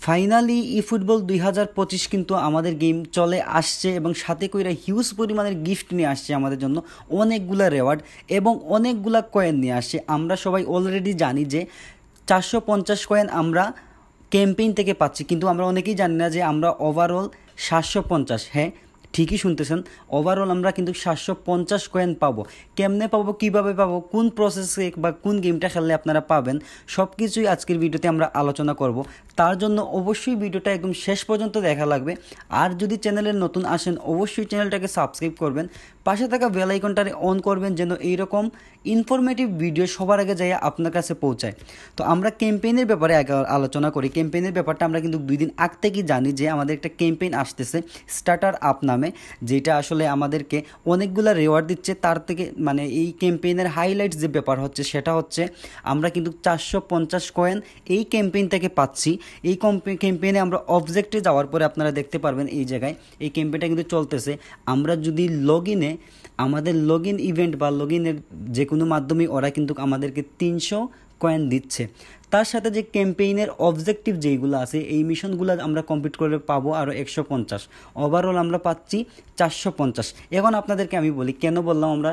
Finally eFootball 2025 কিন্তু আমাদের game চলে আসছে এবং সাথে কইরা হিউজ পরিমাণের গিফট নিয়ে আসছে আমাদের জন্য, অনেকগুলা রেওয়ার্ড এবং অনেকগুলা কয়েন নিয়ে আসছে। আমরা সবাই অলরেডি জানি যে 450 কয়েন আমরা ক্যাম্পেইন থেকে পাচ্ছি, কিন্তু আমরা অনেকেই জানি না যে আমরা ওভারঅল 750, হ্যাঁ ঠিকই শুনতেছেন, ওভারঅল আমরা কিন্তু 750 কয়েন পাবো। কেমনে পাবো, কীভাবে পাবো, কোন প্রসেসে বা কোন গেমটা খেললে আপনারা পাবেন, সব কিছুই আজকের ভিডিওতে আমরা আলোচনা করব। তার জন্য অবশ্যই ভিডিওটা একদম শেষ পর্যন্ত দেখা লাগবে। আর যদি চ্যানেলে নতুন আসেন অবশ্যই চ্যানেলটাকে সাবস্ক্রাইব করবেন, পাশে থাকা বেল আইকনটারে অন করবেন যেন এইরকম ইনফরমেটিভ ভিডিও সবার আগে যাই আপনার কাছে পৌঁছায়। তো আমরা ক্যাম্পেইনের ব্যাপারে আগে আলোচনা করি। ক্যাম্পেইনের ব্যাপারটা আমরা কিন্তু 2 দিন আগ থেকেই জানি যে আমাদের একটা ক্যাম্পেইন আসতেছে স্টার্টার আপ নামে, যেটা আসলে আমাদেরকে অনেকগুলো রেওয়ার্ড দিচ্ছে। তার থেকে মানে এই ক্যাম্পেইনের হাইলাইটস যে ব্যাপার হচ্ছে সেটা হচ্ছে আমরা কিন্তু 450 কয়েন এই ক্যাম্পেইন থেকে পাচ্ছি। এই ক্যাম্পেইনে আমরা অবজেক্টে যাওয়ার পরে আপনারা দেখতে পারবেন এই জায়গায় এই ক্যাম্পেইনটা কিন্তু চলতেছে। আমরা যদি আমাদের লগ ইন ইভেন্ট বা লগ ইনের যে কোনো মাধ্যমে ওরা কিন্তু আমাদেরকে 300 কয়েন দিচ্ছে। তার সাথে যে ক্যাম্পেইনের অবজেক্টিভ যেইগুলো আছে এই মিশনগুলো আমরা কমপ্লিট করে পাবো আরও 150। ওভারঅল আমরা পাচ্ছি 450। এখন আপনাদেরকে আমি বলি কেন বললাম আমরা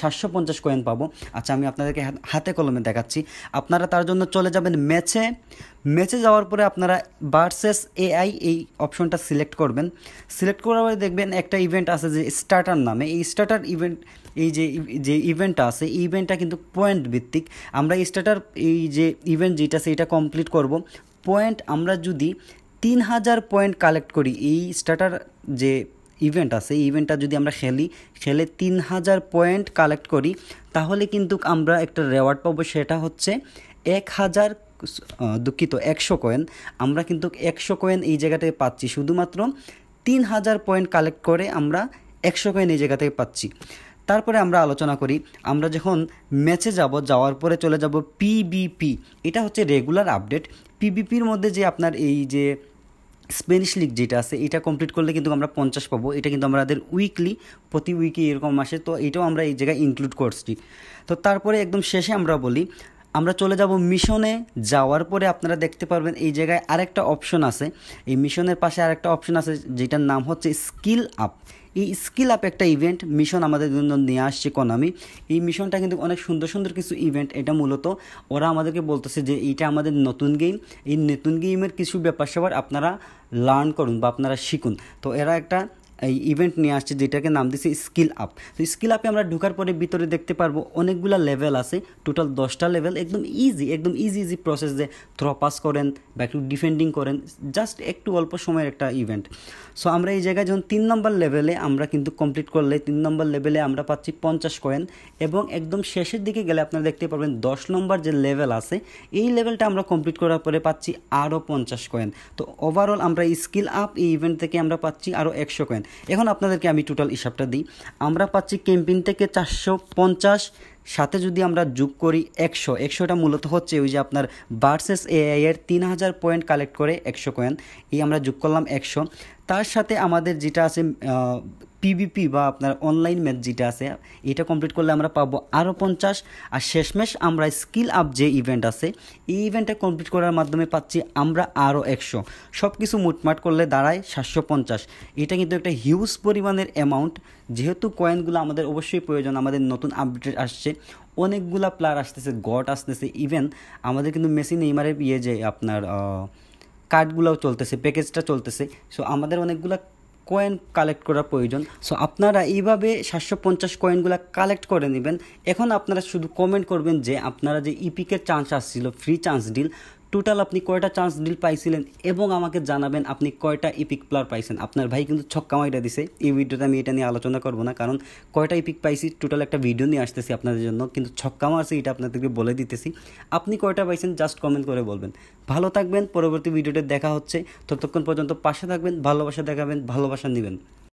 750 কয়েন পাবো। আচ্ছা, আমি আপনাদেরকে হাতে কলমে দেখাচ্ছি। আপনারা তার জন্য চলে যাবেন ম্যাচে যাওয়ার পরে আপনারা ভার্সেস এআই এই অপশনটা সিলেক্ট করবেন। সিলেক্ট করার পরে দেখবেন একটা ইভেন্ট আছে যে স্টার্টার নামে। এই স্টার্টার ইভেন্ট, এই যে ইভেন্টটা আছে এই ইভেন্টটা কিন্তু পয়েন্ট ভিত্তিক। আমরা স্টার্টার এই যে ইভেন্ট যেটা আছে এটা কমপ্লিট করব। পয়েন্ট আমরা যদি 3000 পয়েন্ট কালেক্ট করি, এই স্টার্টার যে ইভেন্ট আছে এই ইভেন্টটা যদি আমরা খেলে 3000 পয়েন্ট কালেক্ট করি তাহলে কিন্তু আমরা একটা রেওয়ার্ড পাবো। সেটা হচ্ছে 100 কয়েন। আমরা কিন্তু 100 কয়েন এই জায়গা থেকে পাচ্ছি। শুধুমাত্র 3000 পয়েন্ট কালেক্ট করে আমরা 100 কয়েন এই জায়গা থেকে পাচ্ছি। তারপরে আমরা আলোচনা করি, আমরা যখন ম্যাচে যাওয়ার পরে চলে যাব পিবিপি। এটা হচ্ছে রেগুলার আপডেট। পিবিপির মধ্যে যে আপনার এই যে স্প্যানিশ লিগ যেটা আছে এটা কমপ্লিট করলে কিন্তু আমরা 50 পাবো। এটা কিন্তু আমাদের প্রতি উইকে এরকম আসে, তো এটাও আমরা এই জায়গায় ইনক্লুড করছি। তো তারপরে একদম শেষে আমরা বলি আমরা চলে যাব মিশনে। যাওয়ার পরে আপনারা দেখতে পারবেন এই জায়গায় আরেকটা অপশন আছে। এই মিশনের পাশে আরেকটা অপশন আছে যেটার নাম হচ্ছে স্কিল আপ। এই স্কিল আপ একটা ইভেন্ট মিশন আমাদের জন্য নিয়ে আসছে কোনামি। এই মিশনটা কিন্তু অনেক সুন্দর সুন্দর কিছু ইভেন্ট। এটা মূলত ওরা আমাদেরকে বলতেছে যে এইটা আমাদের নতুন গেম, এই নতুন গেমের কিছু ব্যাপার স্যাপার আপনারা লার্ন করুন বা আপনারা শিখুন। তো এরা একটা এই ইভেন্ট নিয়ে আসছে যেটাকে নাম দিচ্ছে স্কিল আপ। তো স্কিল আপে আমরা ঢোকার পরে ভিতরে দেখতে পারবো অনেকগুলো লেভেল আছে, টোটাল 10টা লেভেল। একদম ইজি প্রসেস, যে থ্রো পাস করেন বা একটু ডিফেন্ডিং করেন, জাস্ট একটু অল্প সময়ের একটা ইভেন্ট। সো আমরা এই জায়গায় যখন 3 নম্বর লেভেলে আমরা কিন্তু কমপ্লিট করলে 3 নম্বর লেভেলে আমরা পাচ্ছি 50 কয়েন, এবং একদম শেষের দিকে গেলে আপনারা দেখতে পারবেন 10 নম্বর যে লেভেল আছে এই লেভেলটা আমরা কমপ্লিট করার পরে পাচ্ছি আরও 50 কয়েন। তো ওভারঅল আমরা স্কিল আপ এই ইভেন্ট থেকে আমরা পাচ্ছি আরও 100 কয়েন। এখন আপনাদেরকে আমি টোটাল হিসাবটা দিই। আমরা পাচ্ছি ক্যাম্পেইন থেকে 450, সাথে যদি আমরা যোগ করি 100টা মূলত হচ্ছে ওই যে আপনার ভার্সেস এআই এর 3000 পয়েন্ট কালেক্ট করে 100 কয়েন, এই আমরা যোগ করলাম 100। তার সাথে আমাদের যেটা আছে পিভিপি বা আপনার অনলাইন ম্যাচ যেটা আছে এটা কমপ্লিট করলে আমরা পাবো আরও 50। আর শেষমেশ আমরা স্কিল আপ যে ইভেন্ট আছে এই ইভেন্টটা কমপ্লিট করার মাধ্যমে পাচ্ছি আমরা আরও 100। সব কিছু মুটমাট করলে দাঁড়ায় 750। এটা কিন্তু একটা হিউজ পরিমাণের অ্যামাউন্ট। যেহেতু কয়েনগুলো আমাদের অবশ্যই প্রয়োজন, আমাদের নতুন আপডেট আসছে, অনেকগুলা প্লেয়ার আসতেছে, গড আসতেছে, ইভেন আমাদের কিন্তু মেসি নেইমারের যে আপনার কার্ডগুলোও চলতেছে, প্যাকেজটা চলতেছে। সো আমাদের অনেকগুলো কয়েন কালেক্ট করার প্রয়োজন। সো আপনারা এইভাবে 750 কয়েনগুলো কালেক্ট করে নেবেন। এখন আপনারা শুধু কমেন্ট করবেন যে আপনারা যে ইপিকের চান্স আসছিল, ফ্রি চান্স ডিল, টোটাল আপনি কয়টা চান্স ডিল পাইছিলেন এবং আমাকে জানাবেন আপনি কয়টা ইপিক প্লেয়ার পাইছেন। আপনার ভাই কিন্তু ছক্কা মাইরা দিছে। এই ভিডিওতে আমি এটা নিয়ে আলোচনা করবো না, কারণ কয়টা ইপিক পাইছি টোটাল একটা ভিডিও নিয়ে আসতেছি আপনাদের জন্য, কিন্তু ছক্কা মারছে এটা আপনাদেরকে বলে দিতেছি। আপনি কয়টা পাইছেন জাস্ট কমেন্ট করে বলবেন। ভালো থাকবেন, পরবর্তী ভিডিওতে দেখা হচ্ছে। ততক্ষণ পর্যন্ত পাশে থাকবেন, ভালোবাসা দেখাবেন, ভালোবাসা নেবেন।